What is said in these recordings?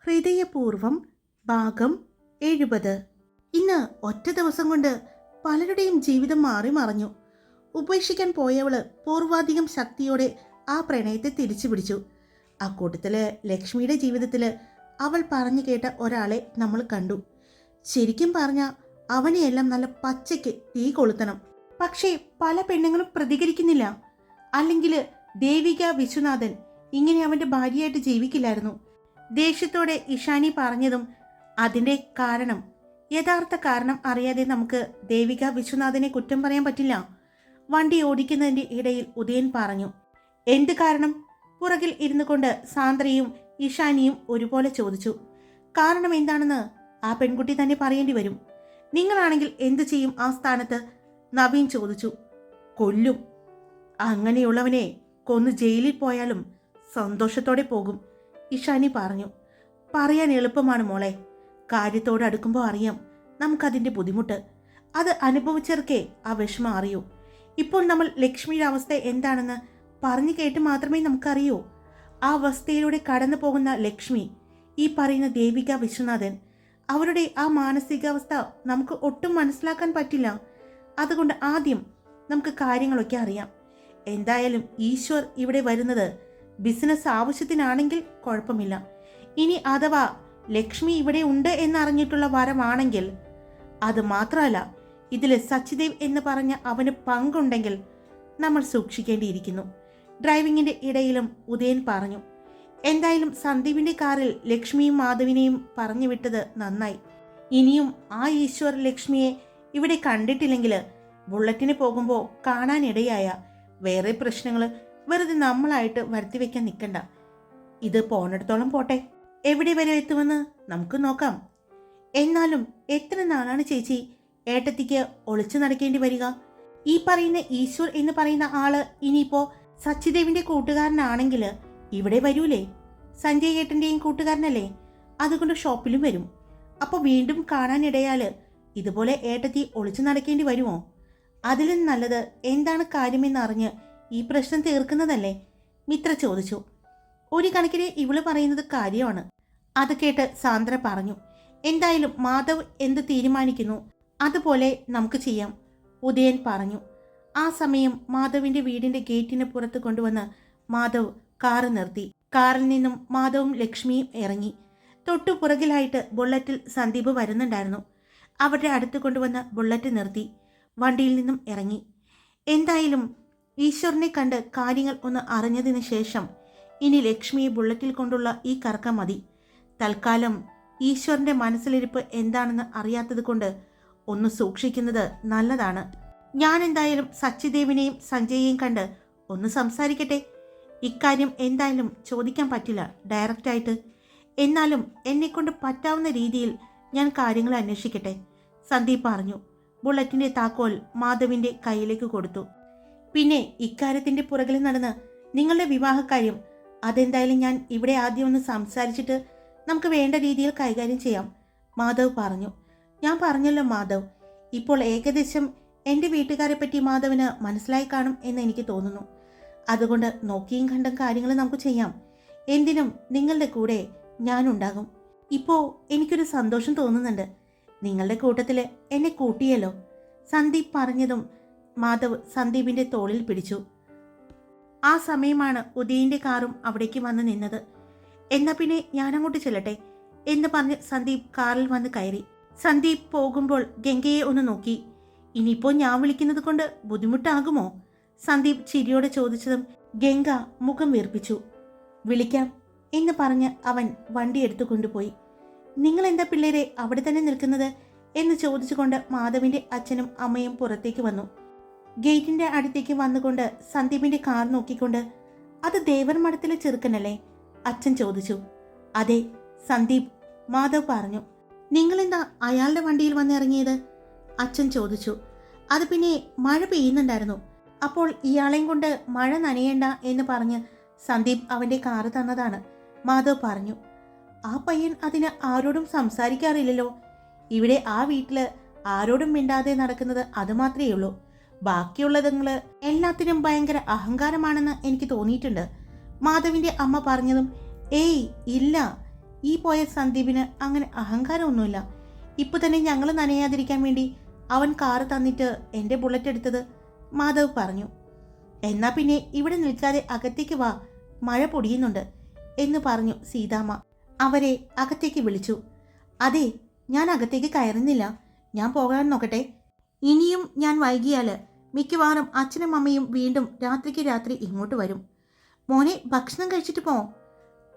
ഹൃദയപൂർവം ഭാഗം 70. ഇന്ന് ഒറ്റ ദിവസം കൊണ്ട് പലരുടെയും ജീവിതം മാറി മറിഞ്ഞു. ഉപേക്ഷിക്കാൻ പോയവള് പൂർവാധികം ശക്തിയോടെ ആ പ്രണയത്തെ തിരിച്ചു പിടിച്ചു. അക്കൂട്ടത്തില് ലക്ഷ്മിയുടെ ജീവിതത്തില് അവൾ പറഞ്ഞു കേട്ട ഒരാളെ നമ്മൾ കണ്ടു. ശരിക്കും പറഞ്ഞ അവനെയെല്ലാം നല്ല പച്ചയ്ക്ക് തീ കൊളുത്തണം. പക്ഷേ പല പെണ്ണുങ്ങളും പ്രതികരിക്കുന്നില്ല. അല്ലെങ്കിൽ ദേവിക വിശ്വനാഥൻ ഇങ്ങനെ അവന്റെ ഭാര്യയായിട്ട് ജീവിക്കില്ലായിരുന്നു. ദേഷ്യത്തോടെ ഇഷാനി പറഞ്ഞതും അതിൻ്റെ കാരണം, യഥാർത്ഥ കാരണം അറിയാതെ നമുക്ക് ദേവിക വിശ്വനാഥനെ കുറ്റം പറയാൻ പറ്റില്ല. വണ്ടി ഓടിക്കുന്നതിൻ്റെ ഇടയിൽ ഉദയൻ പറഞ്ഞു. എന്ത് കാരണം? പുറകിൽ ഇരുന്നു കൊണ്ട് സാന്ദ്രയും ഇഷാനിയും ഒരുപോലെ ചോദിച്ചു. കാരണം എന്താണെന്ന് ആ പെൺകുട്ടി തന്നെ പറയേണ്ടി വരും. നിങ്ങളാണെങ്കിൽ എന്തു ചെയ്യും ആ സ്ഥാനത്ത്? നവീൻ ചോദിച്ചു. കൊല്ലും. അങ്ങനെയുള്ളവനെ കൊന്നു ജയിലിൽ പോയാലും സന്തോഷത്തോടെ പോകും, ഇഷാനി പറഞ്ഞു. പറയാൻ എളുപ്പമാണ് മോളെ, കാര്യത്തോട് അടുക്കുമ്പോൾ അറിയാം നമുക്കതിൻ്റെ ബുദ്ധിമുട്ട്. അത് അനുഭവിച്ചവർക്കേ ആ വിഷമം അറിയൂ. ഇപ്പോൾ നമ്മൾ ലക്ഷ്മിയുടെ അവസ്ഥ എന്താണെന്ന് പറഞ്ഞു കേട്ട് മാത്രമേ നമുക്കറിയൂ. ആ അവസ്ഥയിലൂടെ കടന്നു പോകുന്ന ലക്ഷ്മി, ഈ പറയുന്ന ദേവിക വിശ്വനാഥൻ, അവരുടെ ആ മാനസികാവസ്ഥ നമുക്ക് ഒട്ടും മനസ്സിലാക്കാൻ പറ്റില്ല. അതുകൊണ്ട് ആദ്യം നമുക്ക് കാര്യങ്ങളൊക്കെ അറിയാം. എന്തായാലും ഈശ്വർ ഇവിടെ വരുന്നത് ബിസിനസ് ആവശ്യത്തിനാണെങ്കിൽ കുഴപ്പമില്ല. ഇനി അഥവാ ലക്ഷ്മി ഇവിടെ ഉണ്ട് എന്നറിഞ്ഞിട്ടുള്ള വരമാണെങ്കിൽ, അത് മാത്രമല്ല ഇതിൽ സച്ചിദേവ് എന്ന് പറഞ്ഞ അവന് പങ്കുണ്ടെങ്കിൽ നമ്മൾ സൂക്ഷിക്കേണ്ടിയിരിക്കുന്നു. ഡ്രൈവിങ്ങിന്റെ ഇടയിലും ഉദയൻ പറഞ്ഞു. എന്തായാലും സന്ദീപിന്റെ കാറിൽ ലക്ഷ്മിയും മാധവിനെയും പറഞ്ഞു വിട്ടത് നന്നായി. ഇനിയും ആ ഈശ്വർ ലക്ഷ്മിയെ ഇവിടെ കണ്ടിട്ടില്ലെങ്കിൽ ബുള്ളറ്റിന് പോകുമ്പോൾ കാണാനിടയായ വേറെ പ്രശ്നങ്ങൾ വെറുതെ നമ്മളായിട്ട് വരുത്തി വെക്കാൻ നിൽക്കണ്ട. ഇത് പോന്നിടത്തോളം പോട്ടെ, എവിടെ വരെ എത്തുമെന്ന് നമുക്ക് നോക്കാം. എന്നാലും എത്ര നാളാണ് ചേച്ചി ഏട്ടത്തിക്ക് ഒളിച്ചു നടക്കേണ്ടി വരിക? ഈ പറയുന്ന ഈശ്വർ എന്ന് പറയുന്ന ആള് ഇനിയിപ്പോ സച്ചിദേവിന്റെ കൂട്ടുകാരനാണെങ്കിൽ ഇവിടെ വരൂലേ? സഞ്ജയ് ഏട്ടന്റെയും കൂട്ടുകാരനല്ലേ, അതുകൊണ്ട് ഷോപ്പിലും വരും. അപ്പോൾ വീണ്ടും കാണാനിടയാല് ഇതുപോലെ ഏട്ടത്തി ഒളിച്ചു നടക്കേണ്ടി വരുമോ? അതിലും നല്ലത് എന്താണ് കാര്യമെന്നറിഞ്ഞ് ഈ പ്രശ്നം തീർക്കുന്നതല്ലേ, മിത്ര ചോദിച്ചു. ഒരു കണക്കിന് ഇവള് പറയുന്നത് കാര്യമാണ്. അത് കേട്ട് സാന്ദ്ര പറഞ്ഞു. എന്തായാലും മാധവ് എന്ത് തീരുമാനിക്കുന്നു അതുപോലെ നമുക്ക് ചെയ്യാം, ഉദയൻ പറഞ്ഞു. ആ സമയം മാധവിന്റെ വീടിന്റെ ഗേറ്റിന് പുറത്ത് കൊണ്ടുവന്ന് മാധവ് കാറ് നിർത്തി. കാറിൽ നിന്നും മാധവും ലക്ഷ്മിയും ഇറങ്ങി. തൊട്ടു പുറകിലായിട്ട് ബുള്ളറ്റിൽ സന്ദീപ് വരുന്നുണ്ടായിരുന്നു. അവരുടെ അടുത്ത് കൊണ്ടുവന്ന് ബുള്ളറ്റ് നിർത്തി വണ്ടിയിൽ നിന്നും ഇറങ്ങി. എന്തായാലും ഈശ്വറിനെ കണ്ട് കാര്യങ്ങൾ ഒന്ന് അറിഞ്ഞതിന് ശേഷം ഇനി ലക്ഷ്മിയെ ബുള്ളറ്റിൽ കൊണ്ടുള്ള ഈ കറക്കം മതി. തൽക്കാലം ഈശ്വറിന്റെ മനസ്സിലിരിപ്പ് എന്താണെന്ന് അറിയാത്തത് കൊണ്ട് ഒന്ന് സൂക്ഷിക്കുന്നത് നല്ലതാണ്. ഞാൻ എന്തായാലും സച്ചിദേവിനെയും സഞ്ജയെയും കണ്ട് ഒന്ന് സംസാരിക്കട്ടെ. ഇക്കാര്യം എന്തായാലും ചോദിക്കാൻ പറ്റില്ല ഡയറക്റ്റായിട്ട്. എന്നാലും എന്നെക്കൊണ്ട് പറ്റാവുന്ന രീതിയിൽ ഞാൻ കാര്യങ്ങൾ അന്വേഷിക്കട്ടെ, സന്ദീപ് പറഞ്ഞു. ബുള്ളറ്റിന്റെ താക്കോൽ മാധവിന്റെ കയ്യിലേക്ക് കൊടുത്തു. പിന്നെ ഇക്കാര്യത്തിന്റെ പുറകിൽ നടന്ന് നിങ്ങളുടെ വിവാഹക്കാര്യം അതെന്തായാലും ഞാൻ ഇവിടെ ആദ്യം ഒന്ന് സംസാരിച്ചിട്ട് നമുക്ക് വേണ്ട രീതിയിൽ കൈകാര്യം ചെയ്യാം, മാധവ് പറഞ്ഞു. ഞാൻ പറഞ്ഞല്ലോ മാധവ്, ഇപ്പോൾ ഏകദേശം എൻ്റെ വീട്ടുകാരെ പറ്റി മാധവിന് മനസ്സിലായി കാണും എന്ന് എനിക്ക് തോന്നുന്നു. അതുകൊണ്ട് നോക്കിയും കണ്ടും കാര്യങ്ങൾ നമുക്ക് ചെയ്യാം. എന്തിനും നിങ്ങളുടെ കൂടെ ഞാനുണ്ടാകും. ഇപ്പോൾ എനിക്കൊരു സന്തോഷം തോന്നുന്നുണ്ട്, നിങ്ങളുടെ കൂട്ടത്തിൽ എന്നെ കൂട്ടിയല്ലോ, സന്ദീപ് പറഞ്ഞതും മാധവ് സന്ദീപിന്റെ തോളിൽ പിടിച്ചു. ആ സമയമാണ് ഉദയന്റെ കാറും അവിടേക്ക് വന്ന് നിന്നത്. എന്നാ പിന്നെ ഞാനങ്ങോട്ട് ചെല്ലട്ടെ എന്ന് പറഞ്ഞ് സന്ദീപ് കാറിൽ വന്ന് കയറി. സന്ദീപ് പോകുമ്പോൾ ഗംഗയെ ഒന്ന് നോക്കി. ഇനിയിപ്പോൾ ഞാൻ വിളിക്കുന്നത് കൊണ്ട് ബുദ്ധിമുട്ടാകുമോ? സന്ദീപ് ചിരിയോടെ ചോദിച്ചതും ഗംഗ മുഖം വീർപ്പിച്ചു. വിളിക്കാം എന്ന് പറഞ്ഞ് അവൻ വണ്ടി എടുത്തു കൊണ്ടുപോയി. നിങ്ങൾ എന്താ പിള്ളേരെ അവിടെ തന്നെ നിൽക്കുന്നത് എന്ന് ചോദിച്ചുകൊണ്ട് മാധവിന്റെ അച്ഛനും അമ്മയും പുറത്തേക്ക് വന്നു. ഗേറ്റിന്റെ അടുത്തേക്ക് വന്നുകൊണ്ട് സന്ദീപിന്റെ കാർ നോക്കിക്കൊണ്ട്, അത് ദേവർ മഠത്തിലെ ചെറുക്കനല്ലേ? അച്ഛൻ ചോദിച്ചു. അതെ സന്ദീപ്, മാധവ് പറഞ്ഞു. നിങ്ങളെന്താ അയാളുടെ വണ്ടിയിൽ വന്നിറങ്ങിയത്? അച്ഛൻ ചോദിച്ചു. അത് പിന്നെ മഴ പെയ്യുന്നുണ്ടായിരുന്നു, അപ്പോൾ ഇയാളെയും കൊണ്ട് മഴ നനയേണ്ട എന്ന് പറഞ്ഞ് സന്ദീപ് അവന്റെ കാറ് തന്നതാണ്, മാധവ് പറഞ്ഞു. ആ പയ്യൻ അതിന് ആരോടും സംസാരിക്കാറില്ലല്ലോ. ഇവിടെ ആ വീട്ടില് ആരോടും മിണ്ടാതെ നടക്കുന്നത് അത് മാത്രമേ ഉള്ളൂ. ബാക്കിയുള്ളതുങ്ങള് എല്ലാത്തിനും ഭയങ്കര അഹങ്കാരമാണെന്ന് എനിക്ക് തോന്നിയിട്ടുണ്ട്, മാധവിന്റെ അമ്മ പറഞ്ഞതും ഏയ് ഇല്ല, ഈ പോയ സന്ദീപിന് അങ്ങനെ അഹങ്കാരമൊന്നുമില്ല. ഇപ്പൊ തന്നെ ഞങ്ങൾ നനയാതിരിക്കാൻ വേണ്ടി അവൻ കാറ് തന്നിട്ട് എൻ്റെ ബുള്ളറ്റ് എടുത്തത്, മാധവ് പറഞ്ഞു. എന്നാ പിന്നെ ഇവിടെ നിൽക്കാതെ അകത്തേക്ക് വാ, മഴ പൊടിയുന്നുണ്ട് എന്ന് പറഞ്ഞു സീതാമ്മ അവരെ അകത്തേക്ക് വിളിച്ചു. അതെ, ഞാൻ അകത്തേക്ക് കയറുന്നില്ല, ഞാൻ പോകാൻ നോക്കട്ടെ. ഇനിയും ഞാൻ വൈകിയാൽ മിക്കവാറും അച്ഛനും അമ്മയും വീണ്ടും രാത്രിക്ക് രാത്രി ഇങ്ങോട്ട് വരും. മോനെ, ഭക്ഷണം കഴിച്ചിട്ട് പോ,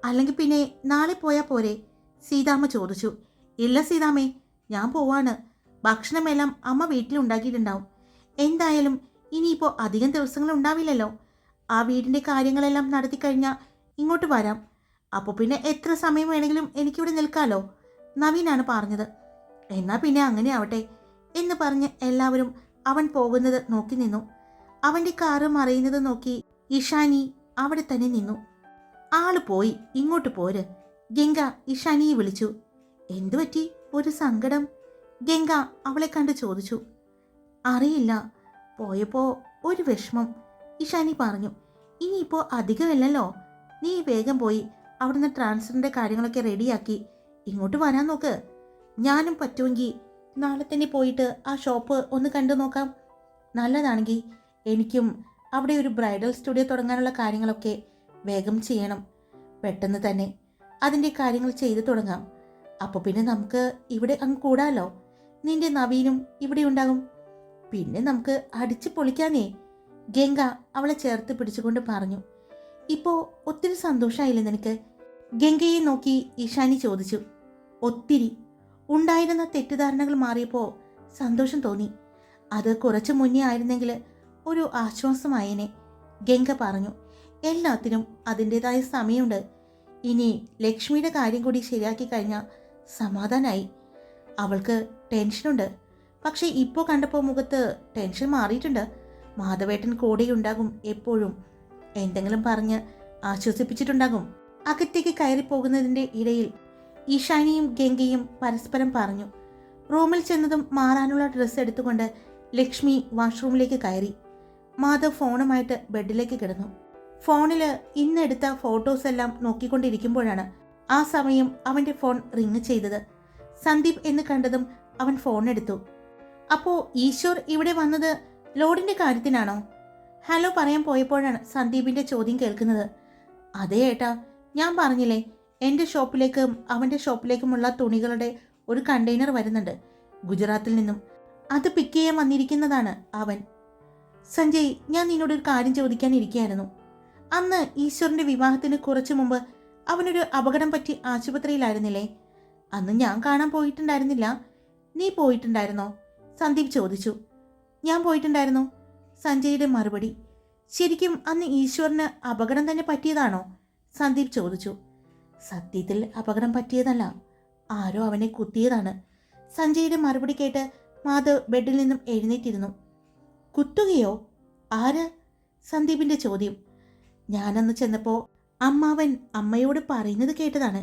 അല്ലെങ്കിൽ പിന്നെ നാളെ പോയാൽ പോരെ? സീതാമ്മ ചോദിച്ചു. ഇല്ല സീതാമ്മേ, ഞാൻ പോവാണ്. ഭക്ഷണമെല്ലാം അമ്മ വീട്ടിലുണ്ടാക്കിയിട്ടുണ്ടാവും. എന്തായാലും ഇനിയിപ്പോൾ അധികം ദിവസങ്ങൾ ഉണ്ടാവില്ലല്ലോ. ആ വീടിൻ്റെ കാര്യങ്ങളെല്ലാം നടത്തിക്കഴിഞ്ഞാൽ ഇങ്ങോട്ട് വരാം. അപ്പോൾ പിന്നെ എത്ര സമയം വേണമെങ്കിലും എനിക്കിവിടെ നിൽക്കാമല്ലോ, നവീനാണ് പറഞ്ഞത്. എന്നാൽ പിന്നെ അങ്ങനെ ആവട്ടെ എന്ന് പറഞ്ഞ് എല്ലാവരും അവൻ പോകുന്നത് നോക്കി നിന്നു. അവൻ്റെ കാറ് മറയുന്നത് നോക്കി ഇഷാനി അവിടെ തന്നെ നിന്നു. ആള് പോയി, ഇങ്ങോട്ട് പോര്, ഗംഗ ഇഷാനിയെ വിളിച്ചു. എന്തു പറ്റി, ഒരു സങ്കടം? ഗംഗ അവളെ കണ്ട് ചോദിച്ചു. അറിയില്ല, പോയപ്പോൾ ഒരു വിഷമം, ഇഷാനി പറഞ്ഞു. ഇനിയിപ്പോൾ അധികമല്ലല്ലോ, നീ വേഗം പോയി അവിടുന്ന് ട്രാൻസ്ഫറിൻ്റെ കാര്യങ്ങളൊക്കെ റെഡിയാക്കി ഇങ്ങോട്ട് വരാൻ നോക്ക്. ഞാനും പറ്റുമെങ്കിൽ നാളെ തന്നെ പോയിട്ട് ആ ഷോപ്പ് ഒന്ന് കണ്ടു നോക്കാം. നല്ലതാണെങ്കിൽ എനിക്കും അവിടെ ഒരു ബ്രൈഡൽ സ്റ്റുഡിയോ തുടങ്ങാനുള്ള കാര്യങ്ങളൊക്കെ വേഗം ചെയ്യണം. പെട്ടെന്ന് തന്നെ അതിൻ്റെ കാര്യങ്ങൾ ചെയ്തു തുടങ്ങാം. അപ്പോൾ പിന്നെ നമുക്ക് ഇവിടെ അങ്ങ് കൂടാലോ. നിന്റെ നവീനും ഇവിടെ ഉണ്ടാകും. പിന്നെ നമുക്ക് അടിച്ചു പൊളിക്കാനേ, ഗംഗ അവളെ ചേർത്ത് പിടിച്ചുകൊണ്ട് പറഞ്ഞു. ഇപ്പോൾ ഒത്തിരി സന്തോഷമായില്ലേ നിനക്ക്? ഗംഗയെ നോക്കി ഇഷാനി ചോദിച്ചു. ഒത്തിരി. ഉണ്ടായിരുന്ന തെറ്റിദ്ധാരണകൾ മാറിയപ്പോൾ സന്തോഷം തോന്നി. അത് കുറച്ചു മുന്നേ ആയിരുന്നെങ്കിൽ ഒരു ആശ്വാസമായേനെ, ഗംഗ പറഞ്ഞു. എല്ലാത്തിനും അതിൻ്റെതായ സമയമുണ്ട്. ഇനി ലക്ഷ്മിയുടെ കാര്യം കൂടി ശരിയാക്കി കഴിഞ്ഞാൽ സമാധാനമായി. അവൾക്ക് ടെൻഷനുണ്ട്, പക്ഷേ ഇപ്പോൾ കണ്ടപ്പോൾ മുഖത്ത് ടെൻഷൻ മാറിയിട്ടുണ്ട്. മാധവേട്ടൻ കൂടെയുണ്ടാകും എപ്പോഴും. എന്തെങ്കിലും പറഞ്ഞ് ആശ്വസിപ്പിച്ചിട്ടുണ്ടാകും. അകത്തേക്ക് കയറിപ്പോകുന്നതിൻ്റെ ഇടയിൽ ഇഷാനിയും ഗംഗയും പരസ്പരം പറഞ്ഞു. റൂമിൽ ചെന്നതും മാറാനുള്ള ഡ്രസ്സ് എടുത്തുകൊണ്ട് ലക്ഷ്മി വാഷ്റൂമിലേക്ക് കയറി. മാധവ് ഫോണുമായിട്ട് ബെഡിലേക്ക് കിടന്നു. ഫോണിൽ ഇന്നെടുത്ത ഫോട്ടോസ് എല്ലാം നോക്കിക്കൊണ്ടിരിക്കുമ്പോഴാണ് ആ സമയം അവൻ്റെ ഫോൺ റിങ് ചെയ്തത്. സന്ദീപ് എന്ന് കണ്ടതും അവൻ ഫോൺ എടുത്തു. അപ്പോൾ ഈശ്വർ ഇവിടെ വന്നത് ലോഡിൻ്റെ കാര്യത്തിനാണോ? ഹലോ പറയാൻ പോയപ്പോഴാണ് സന്ദീപിൻ്റെ ചോദ്യം കേൾക്കുന്നത്. അതേ ഏട്ടാ, ഞാൻ പറഞ്ഞില്ലേ, എൻ്റെ ഷോപ്പിലേക്കും അവൻ്റെ ഷോപ്പിലേക്കുമുള്ള തുണികളുടെ ഒരു കണ്ടെയ്നർ വരുന്നുണ്ട് ഗുജറാത്തിൽ നിന്നും. അത് പിക്ക് ചെയ്യാൻ വന്നിരിക്കുന്നതാണ് അവൻ. സഞ്ജയ്, ഞാൻ നിന്നോടൊരു കാര്യം ചോദിക്കാനിരിക്കുകയായിരുന്നു. അന്ന് ഈശ്വറിൻ്റെ വിവാഹത്തിന് കുറച്ചു മുമ്പ് അവനൊരു അപകടം പറ്റി ആശുപത്രിയിലായിരുന്നില്ലേ? അന്ന് ഞാൻ കാണാൻ പോയിട്ടുണ്ടായിരുന്നില്ല. നീ പോയിട്ടുണ്ടായിരുന്നോ? സന്ദീപ് ചോദിച്ചു. ഞാൻ പോയിട്ടുണ്ടായിരുന്നു, സഞ്ജയുടെ മറുപടി. ശരിക്കും അന്ന് ഈശ്വറിന് അപകടം തന്നെ പറ്റിയതാണോ? സന്ദീപ് ചോദിച്ചു. സത്യത്തിൽ അപകടം പറ്റിയതല്ല, ആരോ അവനെ കുത്തിയതാണ്. സഞ്ജയുടെ മറുപടി കേട്ട് മാധവ് ബെഡിൽ നിന്നും എഴുന്നേറ്റിരുന്നു. കുത്തുകയോ? ആര്? സന്ദീപിൻ്റെ ചോദ്യം. ഞാനന്ന് ചെന്നപ്പോൾ അമ്മാവൻ അമ്മയോട് പറയുന്നത് കേട്ടതാണ്.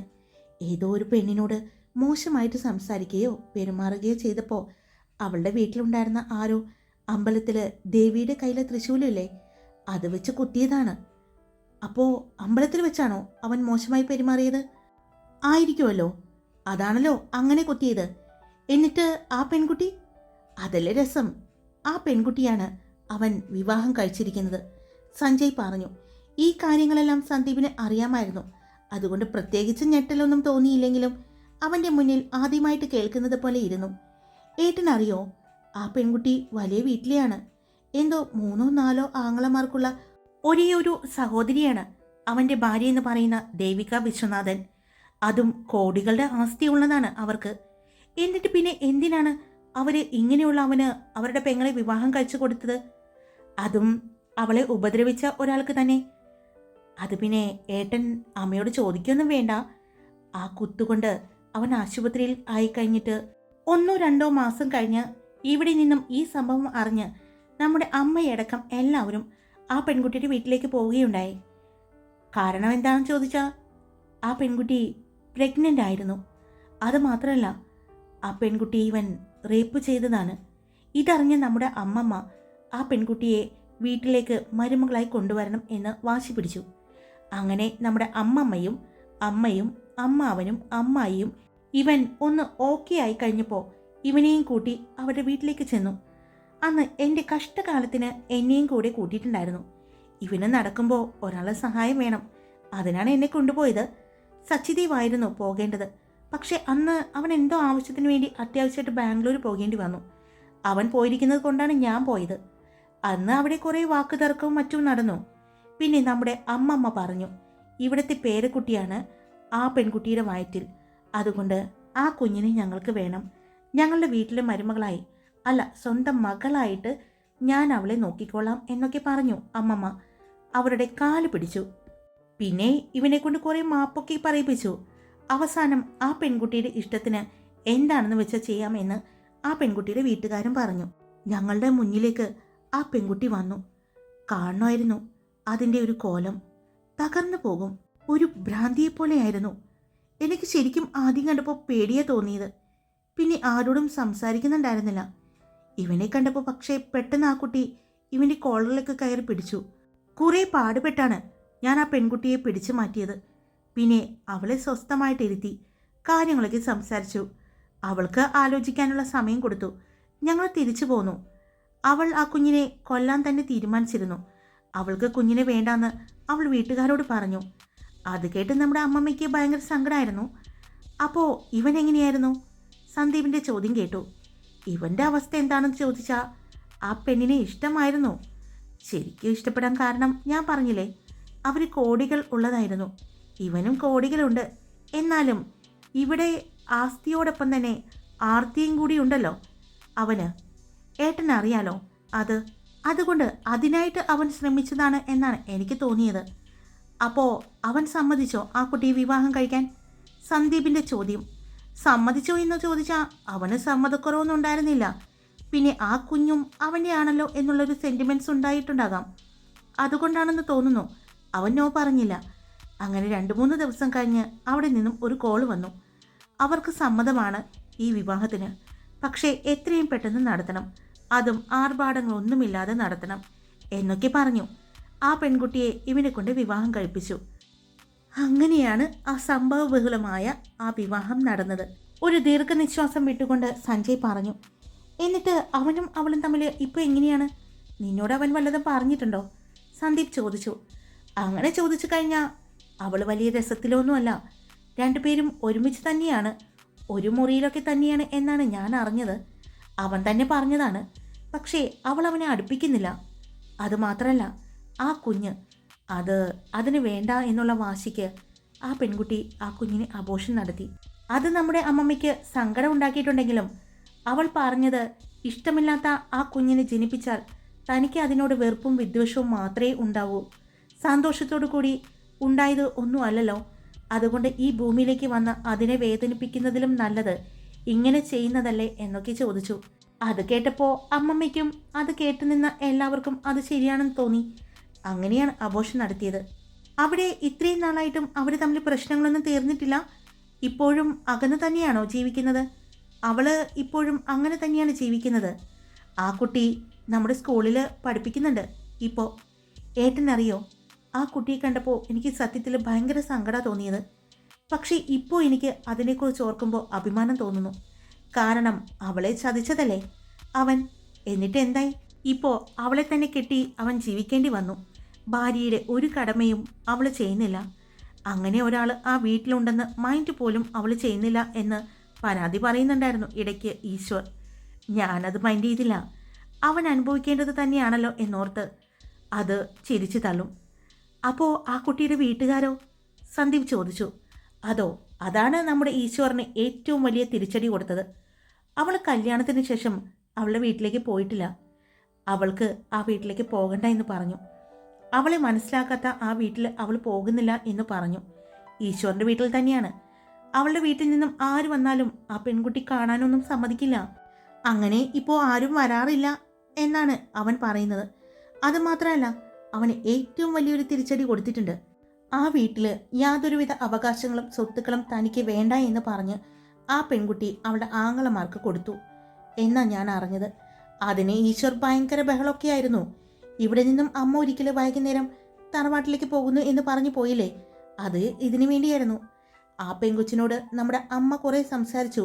ഏതോ ഒരു പെണ്ണിനോട് മോശമായിട്ട് സംസാരിക്കുകയോ പെരുമാറുകയോ ചെയ്തപ്പോൾ അവളുടെ വീട്ടിലുണ്ടായിരുന്ന ആരോ അമ്പലത്തിൽ ദേവിയുടെ കയ്യിലെ തൃശൂലില്ലേ, അത് വെച്ച് കുത്തിയതാണ്. അപ്പോൾ അമ്പലത്തിൽ വെച്ചാണോ അവൻ മോശമായി പെരുമാറിയത്? ആയിരിക്കുമല്ലോ, അതാണല്ലോ അങ്ങനെ കുത്തിയത്. എന്നിട്ട് ആ പെൺകുട്ടി? അതല്ലേ രസം, ആ പെൺകുട്ടിയാണ് അവൻ വിവാഹം കഴിച്ചിരിക്കുന്നത്, സഞ്ജയ് പറഞ്ഞു. ഈ കാര്യങ്ങളെല്ലാം സന്ദീപിന് അറിയാമായിരുന്നു. അതുകൊണ്ട് പ്രത്യേകിച്ച് ഞെട്ടലൊന്നും തോന്നിയില്ലെങ്കിലും അവൻ്റെ മുന്നിൽ ആദ്യമായിട്ട് കേൾക്കുന്നത് പോലെ ഇരുന്നു. ഏട്ടനറിയോ, ആ പെൺകുട്ടി വലിയ വീട്ടിലെയാണ്. എന്തോ 3 or 4 ആങ്ങളമാർക്കുള്ള ഒരേ ഒരു സഹോദരിയാണ് അവൻ്റെ ഭാര്യ എന്ന് പറയുന്ന ദേവിക വിശ്വനാഥൻ. അതും കോടികളുടെ ആസ്തിയുള്ളതാണ് അവർക്ക്. എന്നിട്ട് പിന്നെ എന്തിനാണ് അവർ ഇങ്ങനെയുള്ള അവന് അവരുടെ പെങ്ങളെ വിവാഹം കഴിച്ചു കൊടുത്തത്? അതും അവളെ ഉപദ്രവിച്ച ഒരാൾക്ക് തന്നെ. അത് പിന്നെ ഏട്ടൻ അമ്മയോട് ചോദിക്കൊന്നും വേണ്ട. ആ കുത്തുകൊണ്ട് അവൻ ആശുപത്രിയിൽ ആയിക്കഴിഞ്ഞിട്ട് 1-2 മാസം കഴിഞ്ഞ് ഇവിടെ നിന്നും ഈ സംഭവം അറിഞ്ഞ് നമ്മുടെ അമ്മയടക്കം എല്ലാവരും ആ പെൺകുട്ടിയുടെ വീട്ടിലേക്ക് പോവുകയുണ്ടായി. കാരണം എന്താണെന്ന് ചോദിച്ചാൽ ആ പെൺകുട്ടി പ്രഗ്നൻ്റ് ആയിരുന്നു. അതുമാത്രമല്ല, ആ പെൺകുട്ടി ഇവൻ റേപ്പ് ചെയ്തതാണ്. ഇതറിഞ്ഞ് നമ്മുടെ അമ്മമ്മ ആ പെൺകുട്ടിയെ വീട്ടിലേക്ക് മരുമകളായി കൊണ്ടുവരണം എന്ന് വാശി പിടിച്ചു. അങ്ങനെ നമ്മുടെ അമ്മമ്മയും അമ്മയും അമ്മാവനും അമ്മായിയും ഇവൻ ഒന്ന് ഓക്കെ ആയി കഴിഞ്ഞപ്പോൾ ഇവനെയും കൂട്ടി അവരുടെ വീട്ടിലേക്ക് ചെന്നു. അന്ന് എൻ്റെ കഷ്ടകാലത്തിന് എന്നെയും കൂടെ കൂട്ടിയിട്ടുണ്ടായിരുന്നു. ഇവന് നടക്കുമ്പോൾ ഒരാളെ സഹായം വേണം, അതിനാണ് എന്നെ കൊണ്ടുപോയത്. സച്ചിദേവായിരുന്നു പോകേണ്ടത്. പക്ഷെ അന്ന് അവൻ എന്തോ ആവശ്യത്തിന് വേണ്ടി അത്യാവശ്യമായിട്ട് ബാംഗ്ലൂർ പോകേണ്ടി വന്നു. അവൻ പോയിരിക്കുന്നത് കൊണ്ടാണ് ഞാൻ പോയത്. അന്ന് അവിടെ കുറേ വാക്ക് തർക്കവും മറ്റും നടന്നു. പിന്നെ നമ്മുടെ അമ്മമ്മ പറഞ്ഞു, ഇവിടുത്തെ പേരക്കുട്ടിയാണ് ആ പെൺകുട്ടിയുടെ വയറ്റിൽ, അതുകൊണ്ട് ആ കുഞ്ഞിനെ ഞങ്ങൾക്ക് വേണം. ഞങ്ങളുടെ വീട്ടിലെ മരുമകളായി അല്ല, സ്വന്തം മകളായിട്ട് ഞാൻ അവളെ നോക്കിക്കോളാം എന്നൊക്കെ പറഞ്ഞു അമ്മമ്മ. അവരുടെ കാല് പിടിച്ചു. പിന്നെ ഇവനെ കൊണ്ട് കുറേ മാപ്പൊക്കെ പറയിപ്പിച്ചു. അവസാനം ആ പെൺകുട്ടിയുടെ ഇഷ്ടത്തിന് എന്താണെന്ന് വെച്ചാൽ ചെയ്യാമെന്ന് ആ പെൺകുട്ടിയുടെ വീട്ടുകാരും പറഞ്ഞു. ഞങ്ങളുടെ മുന്നിലേക്ക് ആ പെൺകുട്ടി വന്നു. കാണണമായിരുന്നു അതിൻ്റെ ഒരു കോലം. തകർന്നു പോകും, ഒരു ഭ്രാന്തിയെപ്പോലെയായിരുന്നു. എനിക്ക് ശരിക്കും ആദ്യം കണ്ടപ്പോൾ പേടിയാ തോന്നിയത്. പിന്നെ ആരോടും സംസാരിക്കുന്നുണ്ടായിരുന്നില്ല. ഇവനെ കണ്ടപ്പോൾ പക്ഷേ പെട്ടെന്ന് ആ കുട്ടി ഇവൻ്റെ കോളറിലേക്ക് കയറി പിടിച്ചു. കുറേ പാടുപെട്ടാണ് ഞാൻ ആ പെൺകുട്ടിയെ പിടിച്ചു മാറ്റിയത്. പിന്നെ അവളെ സ്വസ്ഥമായിട്ടിരുത്തി കാര്യങ്ങളൊക്കെ സംസാരിച്ചു. അവൾക്ക് ആലോചിക്കാനുള്ള സമയം കൊടുത്തു. ഞങ്ങൾ തിരിച്ചു പോന്നു. അവൾ ആ കുഞ്ഞിനെ കൊല്ലാൻ തന്നെ തീരുമാനിച്ചിരുന്നു. അവൾക്ക് കുഞ്ഞിനെ വേണ്ടാന്ന് അവൾ വീട്ടുകാരോട് പറഞ്ഞു. അത് കേട്ട് നമ്മുടെ അമ്മമ്മയ്ക്ക് ഭയങ്കര സങ്കടമായിരുന്നു. അപ്പോൾ ഇവൻ എങ്ങനെയായിരുന്നു? സന്ദീപിൻ്റെ ചോദ്യം കേട്ടു. ഇവൻ്റെ അവസ്ഥ എന്താണെന്ന് ചോദിച്ചാൽ ആ പെണ്ണിനെ ഇഷ്ടമായിരുന്നു. ശരിക്കും ഇഷ്ടപ്പെടാൻ കാരണം ഞാൻ പറഞ്ഞില്ലേ, അവർ കോടികൾ ഉള്ളതായിരുന്നു. ഇവനും കോടികളുണ്ട്. എന്നാലും ഇവിടെ ആസ്തിയോടൊപ്പം തന്നെ ആർത്തിയും കൂടി ഉണ്ടല്ലോ അവന്. ഏട്ടനറിയാലോ അതുകൊണ്ട് അതിനായിട്ട് അവൻ ശ്രമിച്ചതാണ് എന്നാണ് എനിക്ക് തോന്നിയത്. അപ്പോൾ അവൻ സമ്മതിച്ചോ ആ കുട്ടിയെ വിവാഹം കഴിക്കാൻ? സന്ദീപിൻ്റെ ചോദ്യം. സമ്മതിച്ചോ എന്ന് ചോദിച്ചാൽ അവന് സമ്മതക്കുറവൊന്നും ഉണ്ടായിരുന്നില്ല. പിന്നെ ആ കുഞ്ഞും അവൻ്റെ ആണല്ലോ എന്നുള്ളൊരു സെൻറ്റിമെൻറ്റ്സ് ഉണ്ടായിട്ടുണ്ടാകാം. അതുകൊണ്ടാണെന്ന് തോന്നുന്നു അവൻ നോ പറഞ്ഞില്ല. അങ്ങനെ 2-3 ദിവസം കഴിഞ്ഞ് അവിടെ നിന്നും ഒരു കോൾ വന്നു. അവർക്ക് സമ്മതമാണ് ഈ വിവാഹത്തിന്, പക്ഷേ എത്രയും പെട്ടെന്ന് നടത്തണം, അതും ആർഭാടങ്ങളൊന്നുമില്ലാതെ നടത്തണം എന്നൊക്കെ പറഞ്ഞു. ആ പെൺകുട്ടിയെ ഇവനെ കൊണ്ട് വിവാഹം കഴിപ്പിച്ചു. അങ്ങനെയാണ് ആ സംഭവബഹുലമായ ആ വിവാഹം നടന്നത്. ഒരു ദീർഘനിശ്വാസം വിട്ടുകൊണ്ട് സഞ്ജയ് പറഞ്ഞു, എന്നിട്ട് അവനും അവളും തമ്മിൽ ഇപ്പോൾ എങ്ങനെയാണ്? നിന്നോട് അവൻ വല്ലതും പറഞ്ഞിട്ടുണ്ടോ? സന്ദീപ് ചോദിച്ചു. അങ്ങനെ ചോദിച്ചു കഴിഞ്ഞാൽ അവൾ വലിയ രസത്തിലൊന്നുമല്ല. രണ്ടുപേരും ഒരുമിച്ച് തന്നെയാണ്, ഒരു മുറിയിലൊക്കെ തന്നെയാണ് എന്നാണ് ഞാൻ അറിഞ്ഞത്. അവൻ തന്നെ പറഞ്ഞതാണ്. പക്ഷേ അവൾ അവനെ അടുപ്പിക്കുന്നില്ല. അതുമാത്രമല്ല, ആ കുഞ്ഞ് അതിന് വേണ്ട എന്നുള്ള വാശിക്ക് ആ പെൺകുട്ടി ആ കുഞ്ഞിനെ അബോർഷൻ നടത്തി. അത് നമ്മുടെ അമ്മമ്മയ്ക്ക് സങ്കടം ഉണ്ടാക്കിയിട്ടുണ്ടെങ്കിലും അവൾ പറഞ്ഞത് ഇഷ്ടമില്ലാത്ത ആ കുഞ്ഞിനെ ജനിപ്പിച്ചാൽ തനിക്ക് അതിനോട് വെറുപ്പും വിദ്വേഷവും മാത്രമേ ഉണ്ടാവൂ. സന്തോഷത്തോടു കൂടി ഉണ്ടായത് ഒന്നുമല്ലല്ലോ. അതുകൊണ്ട് ഈ ഭൂമിയിലേക്ക് വന്ന് അതിനെ വേദനിപ്പിക്കുന്നതിലും നല്ലത് ഇങ്ങനെ ചെയ്യുന്നതല്ലേ എന്നൊക്കെ ചോദിച്ചു. അത് കേട്ടപ്പോൾ അമ്മമ്മയ്ക്കും അത് കേട്ടുനിന്ന എല്ലാവർക്കും അത് ശരിയാണെന്ന് തോന്നി. അങ്ങനെയാണ് അബോർഷൻ നടത്തിയത്. അവിടെ ഇത്രയും നാളായിട്ടും അവർ തമ്മിൽ പ്രശ്നങ്ങളൊന്നും തീർന്നിട്ടില്ല. ഇപ്പോഴും അകന്ന് തന്നെയാണോ ജീവിക്കുന്നത്? അവൾ ഇപ്പോഴും അങ്ങനെ തന്നെയാണ് ജീവിക്കുന്നത്. ആ കുട്ടി നമ്മുടെ സ്കൂളിൽ പഠിപ്പിക്കുന്നുണ്ട് ഇപ്പോൾ. ഏട്ടനറിയോ, ആ കുട്ടിയെ കണ്ടപ്പോൾ എനിക്ക് സത്യത്തിൽ ഭയങ്കര സങ്കടം തോന്നിയത്. പക്ഷേ ഇപ്പോൾ എനിക്ക് അതിനെക്കുറിച്ച് ഓർക്കുമ്പോൾ അഭിമാനം തോന്നുന്നു. കാരണം അവളെ ചതിച്ചതല്ലേ അവൻ. എന്നിട്ട് എന്തായി? ഇപ്പോൾ അവളെ തന്നെ കെട്ടി അവൻ ജീവിക്കേണ്ടി വന്നു. ഭാര്യയുടെ ഒരു കടമയും അവൾ ചെയ്യുന്നില്ല. അങ്ങനെ ഒരാൾ ആ വീട്ടിലുണ്ടെന്ന് മൈൻഡ് പോലും അവൾ ചെയ്യുന്നില്ല എന്ന് പരാതി പറയുന്നുണ്ടായിരുന്നു ഇടയ്ക്ക് ഈശ്വർ. ഞാനത് മൈൻഡ് ചെയ്തില്ല. അവൻ അനുഭവിക്കേണ്ടത് തന്നെയാണല്ലോ എന്നോർത്ത് അത് ചിരിച്ചു തള്ളും. അപ്പോൾ ആ കുട്ടിയുടെ വീട്ടുകാരോ? സന്ദീപ് ചോദിച്ചു. അതാണ് നമ്മുടെ ഈശ്വറിന് ഏറ്റവും വലിയ തിരിച്ചടി കൊടുത്തത്. അവൾ കല്യാണത്തിന് ശേഷം അവളുടെ വീട്ടിലേക്ക് പോയിട്ടില്ല. അവൾക്ക് ആ വീട്ടിലേക്ക് പോകണ്ട എന്ന് പറഞ്ഞു. അവളെ മനസ്സിലാക്കാത്ത ആ വീട്ടിൽ അവൾ പോകുന്നില്ല എന്ന് പറഞ്ഞു. ഈശ്വറിൻ്റെ വീട്ടിൽ തന്നെയാണ്. അവളുടെ വീട്ടിൽ നിന്നും ആര് വന്നാലും ആ പെൺകുട്ടി കാണാനൊന്നും സമ്മതിക്കില്ല. അങ്ങനെ ഇപ്പോൾ ആരും വരാറില്ല എന്നാണ് അവൻ പറയുന്നത്. അതുമാത്രമല്ല, അവന് ഏറ്റവും വലിയൊരു തിരിച്ചടി കൊടുത്തിട്ടുണ്ട്. ആ വീട്ടിൽ യാതൊരുവിധ അവകാശങ്ങളും സ്വത്തുക്കളും തനിക്ക് വേണ്ട എന്ന് പറഞ്ഞ് ആ പെൺകുട്ടി അവളുടെ ആങ്ങളമാർക്ക് കൊടുത്തു എന്നാണ് ഞാൻ അറിഞ്ഞത്. അതിന് ഈശ്വർ ഭയങ്കര ബഹളമൊക്കെ ആയിരുന്നു. ഇവിടെ നിന്നും അമ്മ ഒരിക്കലും വൈകുന്നേരം തറവാട്ടിലേക്ക് പോകുന്നു എന്ന് പറഞ്ഞു പോയില്ലേ, അത് ഇതിനു വേണ്ടിയായിരുന്നു. ആ പെൺകൊച്ചിനോട് നമ്മുടെ അമ്മ കുറേ സംസാരിച്ചു.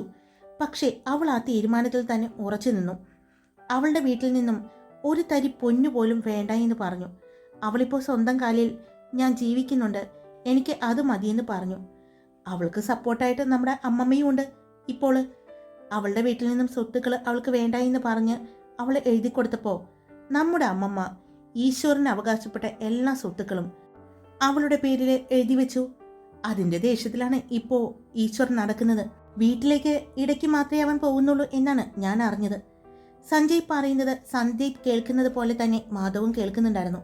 പക്ഷേ അവൾ ആ തീരുമാനത്തിൽ തന്നെ ഉറച്ചു നിന്നു. അവളുടെ വീട്ടിൽ നിന്നും ഒരു തരി പൊന്നു പോലും വേണ്ട എന്ന് പറഞ്ഞു. അവളിപ്പോൾ സ്വന്തം കാലിൽ ഞാൻ ജീവിക്കുന്നുണ്ട്, എനിക്ക് അത് മതിയെന്ന് പറഞ്ഞു. അവൾക്ക് സപ്പോർട്ടായിട്ട് നമ്മുടെ അമ്മമ്മയും ഉണ്ട്. ഇപ്പോൾ അവളുടെ വീട്ടിൽ നിന്നും സ്വത്തുക്കൾ അവൾക്ക് വേണ്ട എന്ന് പറഞ്ഞ് അവൾ എഴുതി കൊടുത്തപ്പോൾ നമ്മുടെ അമ്മമ്മ ഈശ്വരന് അവകാശപ്പെട്ട എല്ലാ സ്വത്തുക്കളും അവളുടെ പേരിൽ എഴുതി വെച്ചു. അതിൻ്റെ ദേഷ്യത്തിലാണ് ഇപ്പോൾ ഈശ്വരൻ നടക്കുന്നത്. വീട്ടിലേക്ക് ഇടയ്ക്ക് മാത്രമേ അവൻ പോകുന്നുള്ളൂ എന്നാണ് ഞാൻ അറിഞ്ഞത്. സഞ്ജയ് പറയുന്നത് സന്ദീപ് കേൾക്കുന്നത് പോലെ തന്നെ മാധവും കേൾക്കുന്നുണ്ടായിരുന്നു.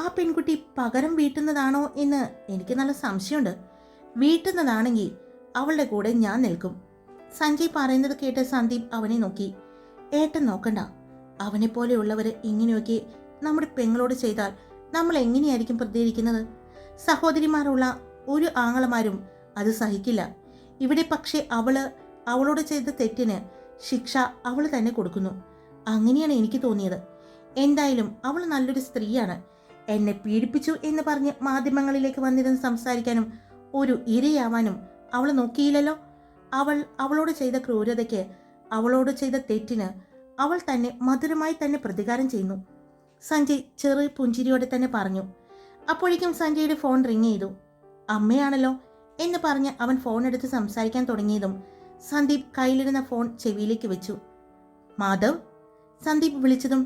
ആ പെൺകുട്ടി പകരം വീട്ടുന്നതാണോ എന്ന് എനിക്ക് നല്ല സംശയമുണ്ട്. വീട്ടുന്നതാണെങ്കിൽ അവളുടെ കൂടെ ഞാൻ നിൽക്കും. സഞ്ജയ് പറയുന്നത് കേട്ട് സന്ദീപ് അവനെ നോക്കി. ഏട്ടൻ നോക്കണ്ട, അവനെ പോലെയുള്ളവർ ഇങ്ങനെയൊക്കെ നമ്മുടെ പെങ്ങളോട് ചെയ്താൽ നമ്മൾ എങ്ങനെയായിരിക്കും പ്രതികരിക്കുന്നത്? സഹോദരിമാരുള്ള ഒരു ആങ്ങളമാരും അത് സഹിക്കില്ല. ഇവിടെ പക്ഷേ അവളോട് ചെയ്ത തെറ്റിന് ശിക്ഷ അവൾ തന്നെ കൊടുക്കുന്നു. അങ്ങനെയാണ് എനിക്ക് തോന്നിയത്. എന്തായാലും അവൾ നല്ലൊരു സ്ത്രീയാണ്. എന്നെ പീഡിപ്പിച്ചു എന്ന് പറഞ്ഞ് മാധ്യമങ്ങളിലേക്ക് വന്നിരുന്ന് സംസാരിക്കാനും ഒരു ഇരയാവാനും അവൾ നോക്കിയില്ലല്ലോ. അവളോട് ചെയ്ത ക്രൂരതയ്ക്ക്, അവളോട് ചെയ്ത തെറ്റിന് അവൾ തന്നെ മധുരമായി തന്നെ പ്രതികാരം ചെയ്യുന്നു. സഞ്ജയ് ചെറിയ പുഞ്ചിരിയോടെ തന്നെ പറഞ്ഞു. അപ്പോഴേക്കും സഞ്ജയുടെ ഫോൺ റിങ് ചെയ്തു. അമ്മയാണല്ലോ എന്ന് പറഞ്ഞ് അവൻ ഫോൺ എടുത്ത് സംസാരിക്കാൻ തുടങ്ങിയതും സന്ദീപ് കയ്യിലിരുന്ന ഫോൺ ചെവിയിലേക്ക് വെച്ചു. മാധവ്, സന്ദീപ് വിളിച്ചതും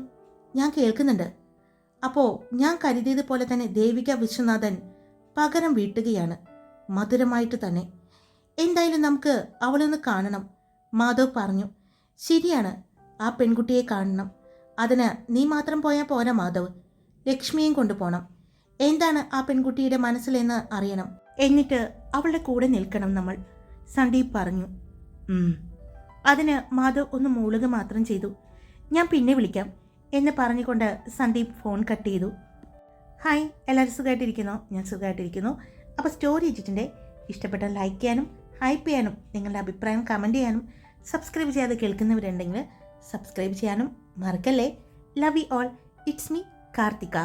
ഞാൻ കേൾക്കുന്നുണ്ട്. അപ്പോൾ ഞാൻ കരുതിയത് പോലെ തന്നെ ദേവിക വിശ്വനാഥൻ പകരം വീട്ടുകയാണ്, മധുരമായിട്ട് തന്നെ. എന്തായാലും നമുക്ക് അവളൊന്ന് കാണണം, മാധവ് പറഞ്ഞു. ശരിയാണ്, ആ പെൺകുട്ടിയെ കാണണം. അതിന് നീ മാത്രം പോയാൽ പോരാ മാധവ്, ലക്ഷ്മിയും കൊണ്ടുപോകണം. എന്താണ് ആ പെൺകുട്ടിയുടെ മനസ്സിലെന്ന് അറിയണം. എന്നിട്ട് അവളുടെ കൂടെ നിൽക്കണം നമ്മൾ, സന്ദീപ് പറഞ്ഞു. അതിന് മാധവ് ഒന്ന് മൂളുക മാത്രം ചെയ്തു. ഞാൻ പിന്നെ വിളിക്കാം എന്ന് പറഞ്ഞുകൊണ്ട് സന്ദീപ് ഫോൺ കട്ട് ചെയ്തു. ഹായ്, എല്ലാവരും സുഖമായിട്ടിരിക്കുന്നോ? ഞാൻ സുഖമായിട്ടിരിക്കുന്നു. അപ്പോൾ സ്റ്റോറി ഇട്ടിട്ടുണ്ട്. ഇഷ്ടപ്പെട്ടാൽ ലൈക്ക് ചെയ്യാനും ഹൈപ്പ് ചെയ്യാനും നിങ്ങളുടെ അഭിപ്രായം കമൻറ്റ് ചെയ്യാനും സബ്സ്ക്രൈബ് ചെയ്യാതെ കേൾക്കുന്നവരുണ്ടെങ്കിൽ സബ്സ്ക്രൈബ് ചെയ്യാനും മറക്കല്ലേ. Love you all. It's me Karthika.